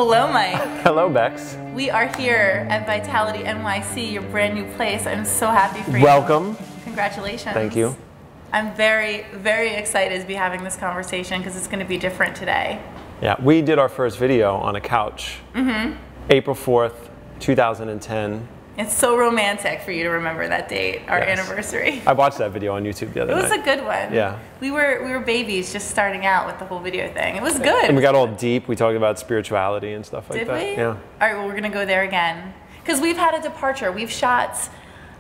Hello, Mike. Hello, Bex. We are here at Vitality NYC, your brand new place. I'm so happy for you. Welcome. Congratulations. Thank you. I'm very, very excited to be having this conversation because it's going to be different today. Yeah, we did our first video on a couch. April 4th, 2010. It's so romantic for you to remember that date, our Yes. anniversary. I watched that video on YouTube the other night. It was a good one. Yeah. We were babies just starting out with the whole video thing. It was good. And we got all deep. We talked about spirituality and stuff like Did that. we? Yeah. All right, well, we're going to go there again. Because we've had a departure. We've shot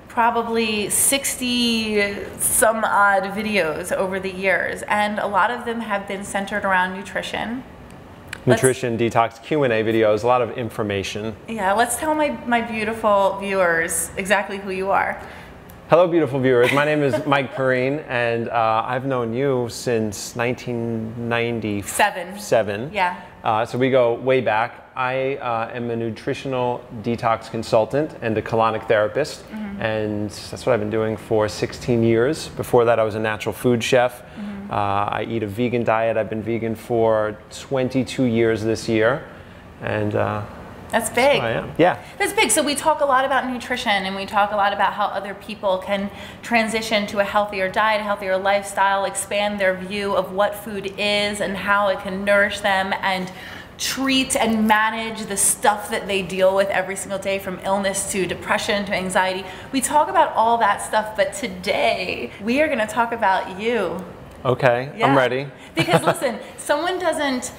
probably 60 some odd videos over the years, and a lot of them have been centered around nutrition. Nutrition, detox, Q&A videos, a lot of information. Yeah, let's tell my beautiful viewers exactly who you are. Hello, beautiful viewers. My name is Mike Perrine, and I've known you since 1997. Yeah. So we go way back. I am a nutritional detox consultant and a colonic therapist, and that's what I've been doing for 16 years. Before that, I was a natural food chef. I eat a vegan diet. I've been vegan for 22 years this year, and that's big. I am. Yeah. That's big. So we talk a lot about nutrition, and we talk a lot about how other people can transition to a healthier diet, a healthier lifestyle, expand their view of what food is and how it can nourish them, and treat and manage the stuff that they deal with every single day, from illness to depression to anxiety. We talk about all that stuff, but today we are going to talk about you. Okay, Yeah. I'm ready. Because listen, someone doesn't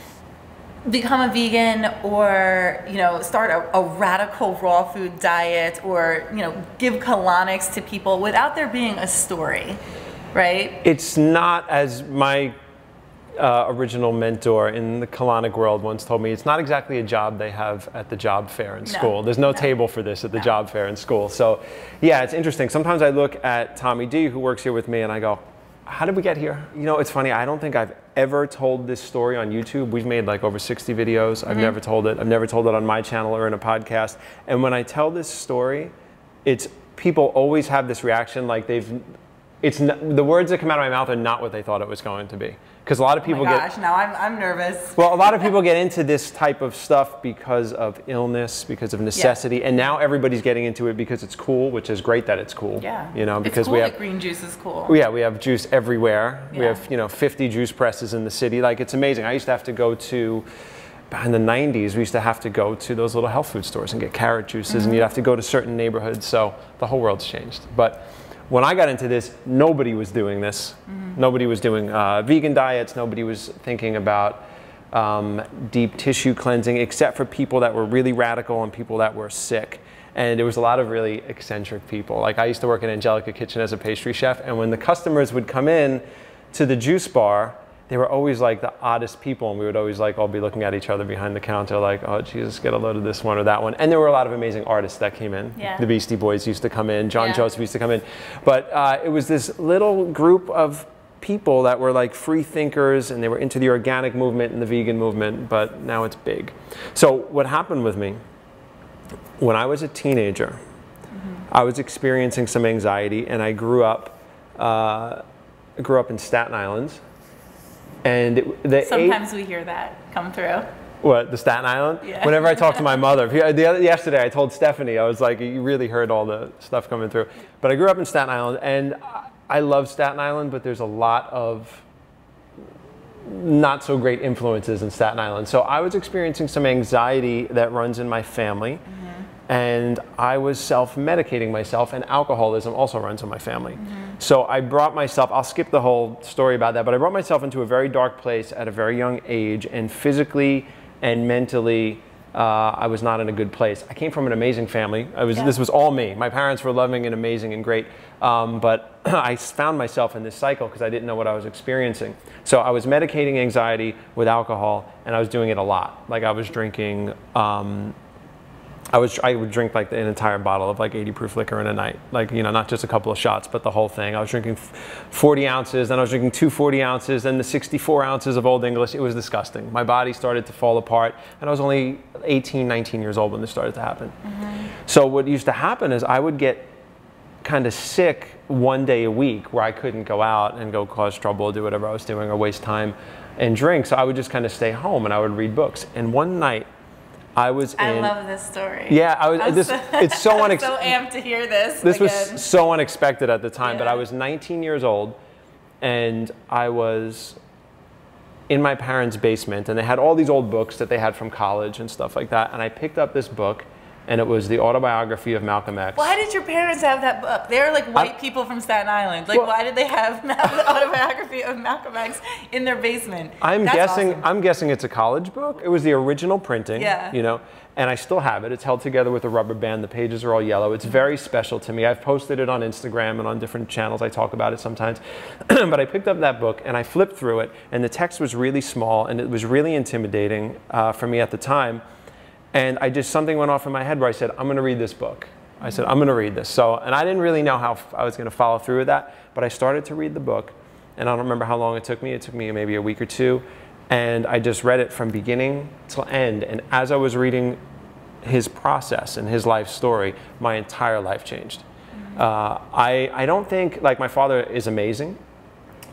become a vegan or, you know, start a radical raw food diet or, you know, give colonics to people without there being a story, right? It's not, as my original mentor in the colonic world once told me, it's not exactly a job they have at the job fair in school. There's no table for this at the job fair in school. So yeah, it's interesting. Sometimes I look at Tommy D, who works here with me, and I go, how did we get here? You know, it's funny, I don't think I've ever told this story on YouTube. We've made like over 60 videos. I've never told it. I've never told it on my channel or in a podcast. And when I tell this story, it's, people always have this reaction like the words that come out of my mouth are not what they thought it was going to be. Because a lot of people Now I'm nervous. Well, a lot of people get into this type of stuff because of illness, because of necessity, and now everybody's getting into it because it's cool, which is great that it's cool. Yeah. You know, because it's cool we have that green juice is cool. Yeah, we have juice everywhere. Yeah. We have, you know, 50 juice presses in the city. Like, it's amazing. I used to have to go to, back in the 90s, we used to have to go to those little health food stores and get carrot juices, and you'd have to go to certain neighborhoods. So the whole world's changed. But when I got into this, nobody was doing this. Nobody was doing vegan diets. Nobody was thinking about deep tissue cleansing, except for people that were really radical and people that were sick. And there was a lot of really eccentric people. Like, I used to work in Angelica Kitchen as a pastry chef, and when the customers would come in to the juice bar, they were always like the oddest people, and we would always like all be looking at each other behind the counter like, oh Jesus, get a load of this one or that one. And there were a lot of amazing artists that came in. Yeah. The Beastie Boys used to come in, John Joseph used to come in. But it was this little group of people that were like free thinkers, and they were into the organic movement and the vegan movement, but now it's big. So what happened with me, when I was a teenager, I was experiencing some anxiety, and I grew up in Staten Island. And Sometimes we hear that come through. What, the Staten Island? Yeah. Whenever I talk to my mother, yesterday I told Stephanie, I was like, you really heard all the stuff coming through. But I grew up in Staten Island, and I love Staten Island, but there's a lot of not so great influences in Staten Island. So I was experiencing some anxiety that runs in my family. And I was self-medicating myself, and alcoholism also runs in my family. So I brought myself, I'll skip the whole story about that, but I brought myself into a very dark place at a very young age, and physically and mentally, I was not in a good place. I came from an amazing family. This was all me. My parents were loving and amazing and great, but I found myself in this cycle because I didn't know what I was experiencing. So I was medicating anxiety with alcohol, and I was doing it a lot. Like, I was drinking, I would drink like an entire bottle of like 80 proof liquor in a night. Like, you know, not just a couple of shots, but the whole thing. I was drinking 40 ounces, then I was drinking 2 40 ounces, then the 64 ounces of Old English. It was disgusting. My body started to fall apart, and I was only 18, 19 years old when this started to happen. So what used to happen is I would get kind of sick one day a week where I couldn't go out and go cause trouble, do whatever I was doing, or waste time and drink. So I would just kind of stay home, and I would read books. And one night, I was in... I love this story. Yeah, it's so I'm so amped to hear this. This was so unexpected at the time, but Yeah. I was 19 years old, and I was in my parents' basement, and they had all these old books that they had from college and stuff like that, and I picked up this book, and it was the autobiography of Malcolm X. Why did your parents have that book? They're like white people from Staten Island. Like, why did they have the autobiography of Malcolm X in their basement? I'm That's awesome. I'm guessing it's a college book. It was the original printing, Yeah. you know, and I still have it. It's held together with a rubber band. The pages are all yellow. It's very special to me. I've posted it on Instagram and on different channels. I talk about it sometimes. But I picked up that book and I flipped through it, and the text was really small and it was really intimidating for me at the time. And something went off in my head where I said, I'm going to read this book. I said, I'm going to read this. So, and I didn't really know how I was going to follow through with that, but I started to read the book, and I don't remember how long it took me. It took me maybe a week or two, and I just read it from beginning till end. And as I was reading his process and his life story, my entire life changed. I don't think, like, my father is amazing,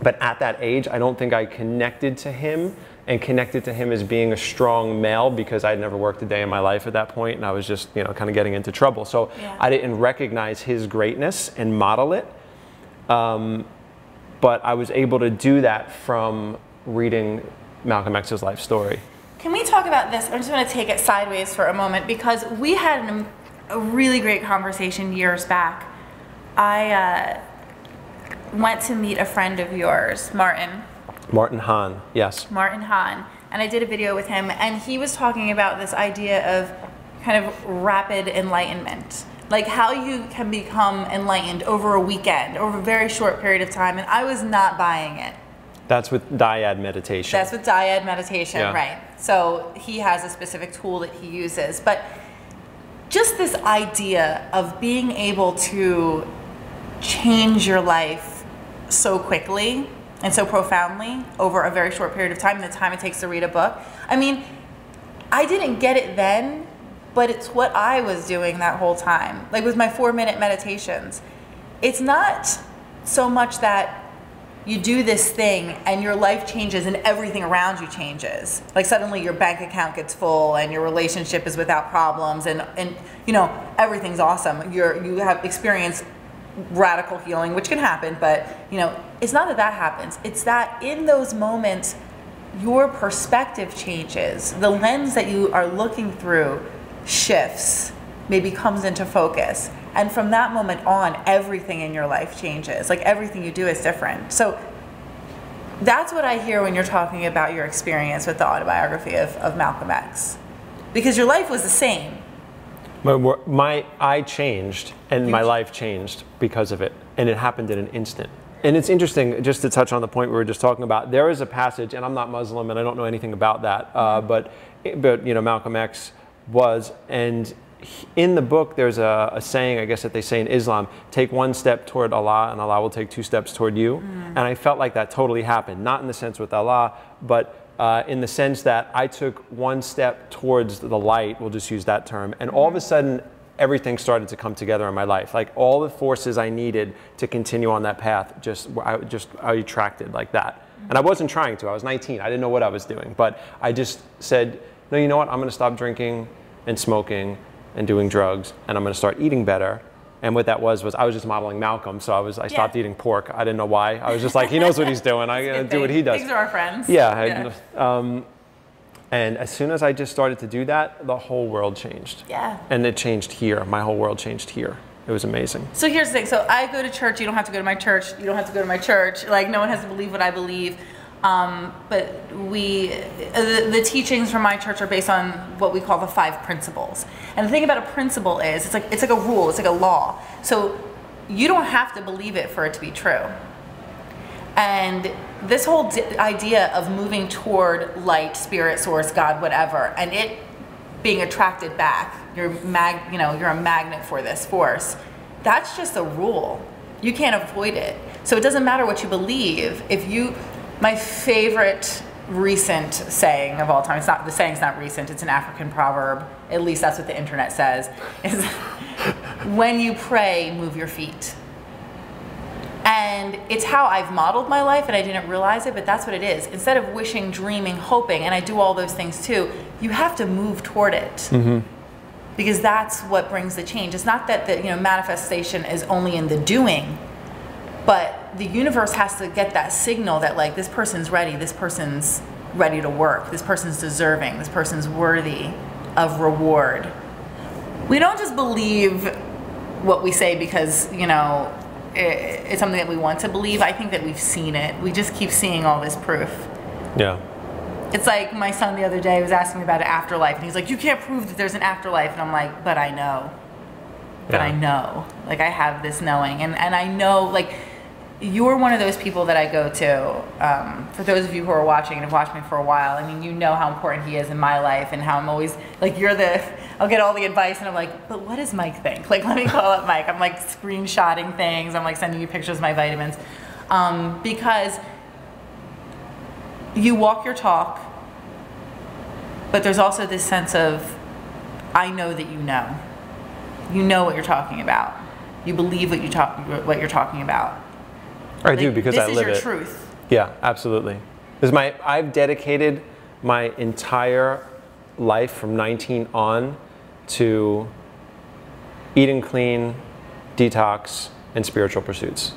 but at that age, I don't think I connected to him and connected to him as being a strong male, because I'd never worked a day in my life at that point, and I was just, you know, kind of getting into trouble. So Yeah. I didn't recognize his greatness and model it, but I was able to do that from reading Malcolm X's life story. Can we talk about this? I just want to take it sideways for a moment, because we had a really great conversation years back. I went to meet a friend of yours, Martin Hahn, yes. Martin Hahn, and I did a video with him, and he was talking about this idea of kind of rapid enlightenment, like how you can become enlightened over a weekend, over a very short period of time, and I was not buying it. That's with dyad meditation. That's with dyad meditation, Yeah. right. So he has a specific tool that he uses, but just this idea of being able to change your life so quickly and so profoundly over a very short period of time, the time it takes to read a book. I mean, I didn't get it then, but it's what I was doing that whole time. Like with my 4-minute meditations. It's not so much that you do this thing and your life changes and everything around you changes. Like suddenly your bank account gets full and your relationship is without problems, and you know, everything's awesome. You have experienced radical healing, which can happen, but you know, it's not that that happens. It's that in those moments, your perspective changes. The lens that you are looking through shifts, maybe comes into focus. And from that moment on, everything in your life changes. Like everything you do is different. So that's what I hear when you're talking about your experience with the autobiography of Malcolm X. Because your life was the same. I changed, and my life changed because of it, and it happened in an instant. And it's interesting, just to touch on the point we were just talking about, there is a passage, and I'm not Muslim and I don't know anything about that, but you know, Malcolm X was, and in the book there's a saying, I guess, that they say in Islam: take one step toward Allah and Allah will take 2 steps toward you. And I felt like that totally happened, not in the sense with Allah, but in the sense that I took 1 step towards the light, we'll just use that term, and all of a sudden everything started to come together in my life. Like all the forces I needed to continue on that path, I attracted like that. And I wasn't trying to. I was 19. I didn't know what I was doing, but I just said, no, you know what? I'm going to stop drinking and smoking and doing drugs, and I'm going to start eating better. And what that was I was just modeling Malcolm, so I stopped eating pork. I didn't know why. I was just like, he knows what he's doing. I'm going to do what he does. Things are our friends. Yeah. And as soon as I just started to do that, the whole world changed. Yeah. And it changed here. My whole world changed here. It was amazing. So here's the thing. So I go to church. You don't have to go to my church. You don't have to go to my church. Like, no one has to believe what I believe. But the teachings from my church are based on what we call the 5 principles. And the thing about a principle is, it's like a rule. It's like a law. So you don't have to believe it for it to be true. And this whole idea of moving toward light, spirit, source, God, whatever, and it being attracted back, you're a magnet for this force. That's just a rule. You can't avoid it. So it doesn't matter what you believe. My favorite recent saying of all time, the saying's not recent, it's an African proverb, at least that's what the internet says, is when you pray, move your feet. And it's how I've modeled my life, and I didn't realize it, but that's what it is. Instead of wishing, dreaming, hoping, and I do all those things too, you have to move toward it. Mm-hmm. Because that's what brings the change. It's not that the manifestation is only in the doing, but the universe has to get that signal that like this person's ready to work, this person's deserving, this person's worthy of reward. We don't just believe what we say because, it's something that we want to believe. I think that we've seen it. We just keep seeing all this proof. Yeah. It's like my son the other day was asking me about an afterlife, and he's like, you can't prove that there's an afterlife. And I'm like, but I know. But I know. Like, I have this knowing. And I know, like, you're one of those people that I go to. For those of you who are watching and have watched me for a while, I mean, you know how important he is in my life and how I'm always, like, I'll get all the advice and I'm like, but what does Mike think? Like, let me call up Mike. I'm like screenshotting things. I'm like sending you pictures of my vitamins. Because you walk your talk, but there's also this sense of, I know that you know. You know what you're talking about. You believe what you're talking about. I do, because I live it. This is your truth. Yeah, absolutely. I've dedicated my entire life from 19 on to eating clean, detox, and spiritual pursuits.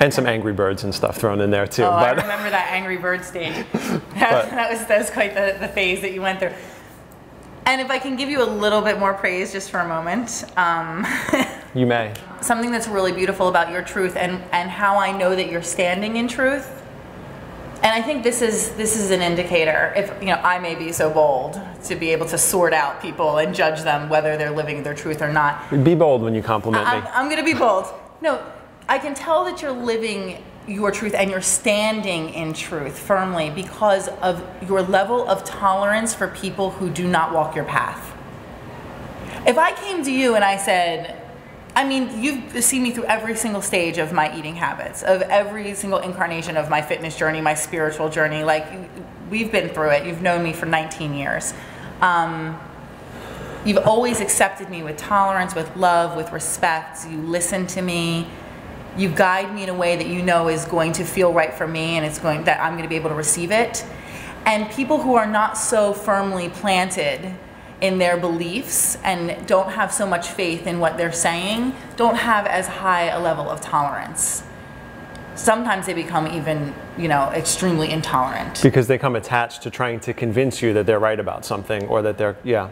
And some Angry Birds and stuff thrown in there too. Oh, I remember that Angry Bird stage. that was quite the phase that you went through. And if I can give you a little bit more praise just for a moment. You may. Something that's really beautiful about your truth and how I know that you're standing in truth. And I think this is an indicator, if I may be so bold to be able to sort out people and judge them whether they're living their truth or not. Be bold when you compliment me. I'm going to be bold. No, I can tell that you're living your truth and you're standing in truth firmly because of your level of tolerance for people who do not walk your path. If I came to you and I said, you've seen me through every single stage of my eating habits, of every single incarnation of my fitness journey, my spiritual journey. Like, we've been through it. You've known me for 19 years. You've always accepted me with tolerance, with love, with respect. You listen to me. You guide me in a way that you know is going to feel right for me, and that I'm going to be able to receive it. And people who are not so firmly planted in their beliefs and don't have so much faith in what they're saying don't have as high a level of tolerance. Sometimes they become even, extremely intolerant. Because they come attached to trying to convince you that they're right about something or that they're, Yeah.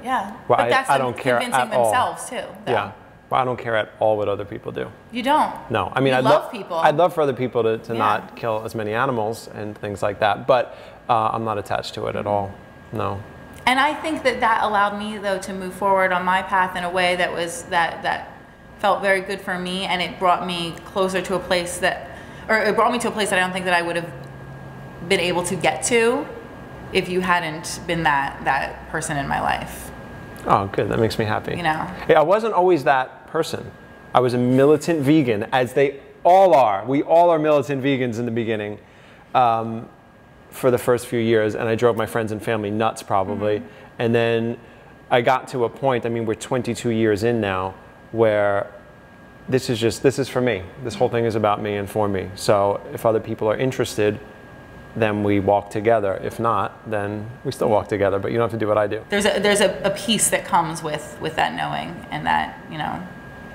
Well, but that's I don't care convincing at all. themselves too, though. Yeah. Well, I don't care at all what other people do. You don't? No. I love people. I'd love for other people to not kill as many animals and things like that, but I'm not attached to it at all. No. And I think that allowed me, though, to move forward on my path in a way that felt very good for me, and it brought me closer to a place that I don't think that I would have been able to get to if you hadn't been that person in my life. Oh, good. That makes me happy. Yeah, I wasn't always that person. I was a militant vegan, as they all are. We all are militant vegans in the beginning. For the first few years, and I drove my friends and family nuts probably. Mm-hmm. And then I got to a point, we're 22 years in now, where this is for me. This whole thing is about me and for me. So if other people are interested, then we walk together. If not, then we still walk together, but you don't have to do what I do. There's a peace that comes with that knowing and that,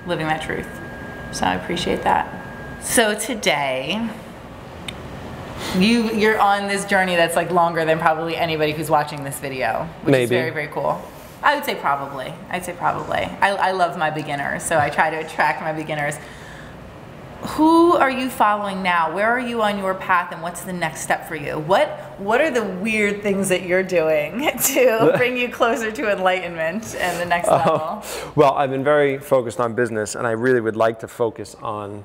living that truth. So I appreciate that. So today, you're on this journey that's like longer than probably anybody who's watching this video, which is very, very cool. I would say probably. I love my beginners, so I try to attract my beginners. Who are you following now? Where are you on your path, and what's the next step for you? What are the weird things that you're doing to bring you closer to enlightenment and the next level? Well, I've been very focused on business, and I really would like to focus on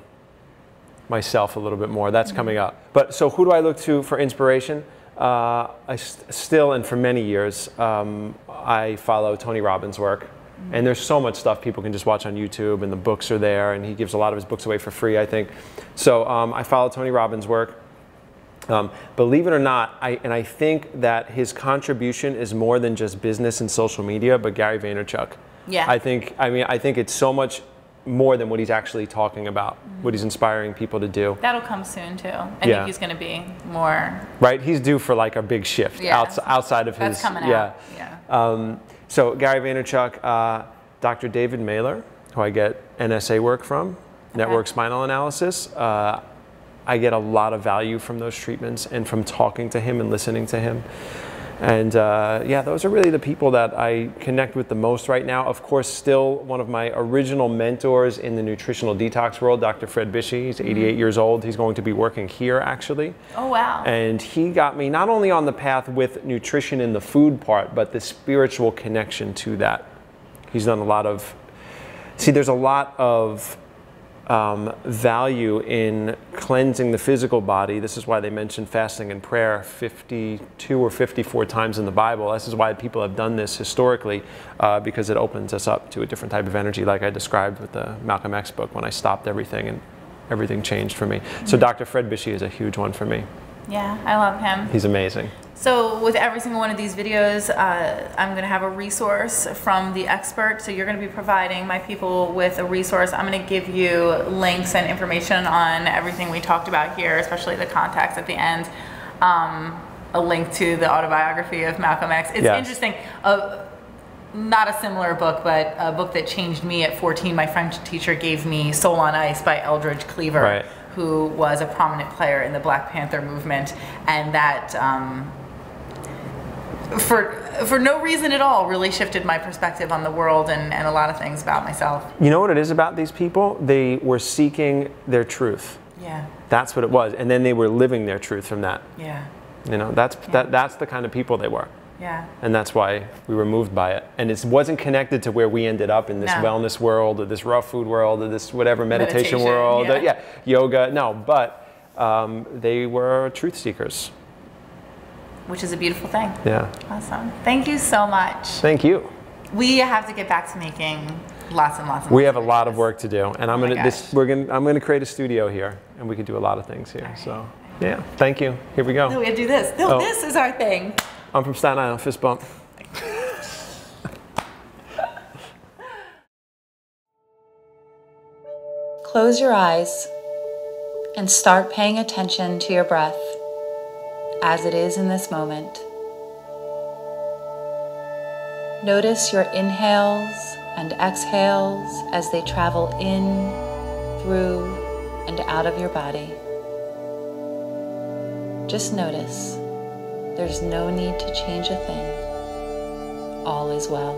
myself a little bit more. That's coming up. But so who do I look to for inspiration? I still, and for many years, I follow Tony Robbins' work. And there's so much stuff people can just watch on YouTube, and the books are there, and he gives a lot of his books away for free, I think. So I follow Tony Robbins' work. Believe it or not, I think that his contribution is more than just business and social media, but Gary Vaynerchuk. Yeah. I think it's so much more than what he's actually talking about, what he's inspiring people to do. That'll come soon too. I think he's going to be more. Right, he's due for like a big shift outside of his. That's coming out. Yeah. So Gary Vaynerchuk, Dr. David Mailer, who I get NSA work from, network spinal analysis. I get a lot of value from those treatments and from talking to him and listening to him. And yeah, those are really the people that I connect with the most right now. Of course, still one of my original mentors in the nutritional detox world, Dr. Fred Bishey. He's 88 years old. He's going to be working here, actually. Oh, wow. And he got me not only on the path with nutrition and the food part, but the spiritual connection to that. He's done a lot of, there's a lot of value in cleansing the physical body. This is why they mention fasting and prayer 52 or 54 times in the Bible. This is why people have done this historically, because it opens us up to a different type of energy, like I described with the Malcolm X book, when I stopped everything and everything changed for me. So Dr. Fred Bishey is a huge one for me. Yeah, I love him. He's amazing. So with every single one of these videos, I'm going to have a resource from the expert. So you're going to be providing my people with a resource. I'm going to give you links and information on everything we talked about here, especially the contacts at the end. A link to the autobiography of Malcolm X. It's interesting. Not a similar book, but a book that changed me at 14. My French teacher gave me Soul on Ice by Eldridge Cleaver, who was a prominent player in the Black Panther movement. And that, for no reason at all, really shifted my perspective on the world and a lot of things about myself. You know what it is about these people? They were seeking their truth. Yeah. That's what it was. And then they were living their truth from that. Yeah. You know, that's the kind of people they were. Yeah. And that's why we were moved by it. And it wasn't connected to where we ended up in this wellness world, or this raw food world, or this whatever meditation world, yoga. No, but they were truth seekers. Which is a beautiful thing. Yeah. Awesome. Thank you so much. Thank you. We have to get back to making lots and lots of. We have a lot of work to do, and I'm gonna create a studio here, and we can do a lot of things here. Right. So yeah, thank you. Here we go. No, we have to do this. No, this is our thing. I'm from Staten Island. Fist bump. Close your eyes and start paying attention to your breath as it is in this moment. Notice your inhales and exhales as they travel in, through, and out of your body. Just notice. There's no need to change a thing. All is well.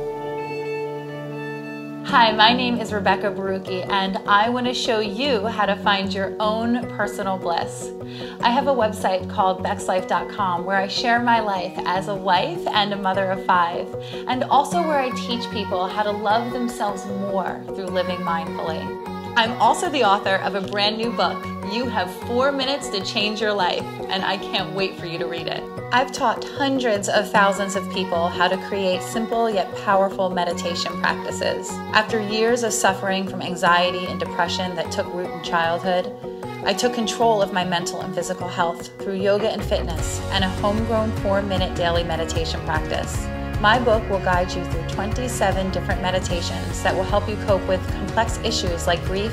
Hi, my name is Rebekah Borucki, and I want to show you how to find your own personal bliss. I have a website called BEXLIFE.com where I share my life as a wife and a mother of 5, and also where I teach people how to love themselves more through living mindfully. I'm also the author of a brand new book, You Have 4 Minutes to Change Your Life, and I can't wait for you to read it. I've taught hundreds of thousands of people how to create simple yet powerful meditation practices. After years of suffering from anxiety and depression that took root in childhood, I took control of my mental and physical health through yoga and fitness and a homegrown 4-minute daily meditation practice. My book will guide you through 27 different meditations that will help you cope with complex issues like grief,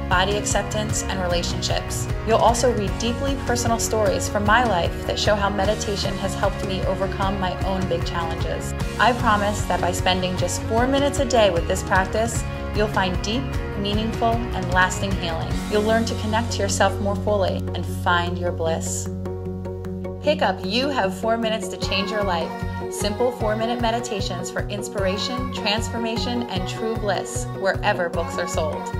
body acceptance, and relationships. You'll also read deeply personal stories from my life that show how meditation has helped me overcome my own big challenges. I promise that by spending just 4 minutes a day with this practice, you'll find deep, meaningful, and lasting healing. You'll learn to connect to yourself more fully and find your bliss. Pick up You Have 4 Minutes to Change Your Life. Simple 4-minute meditations for inspiration, transformation, and true bliss wherever books are sold.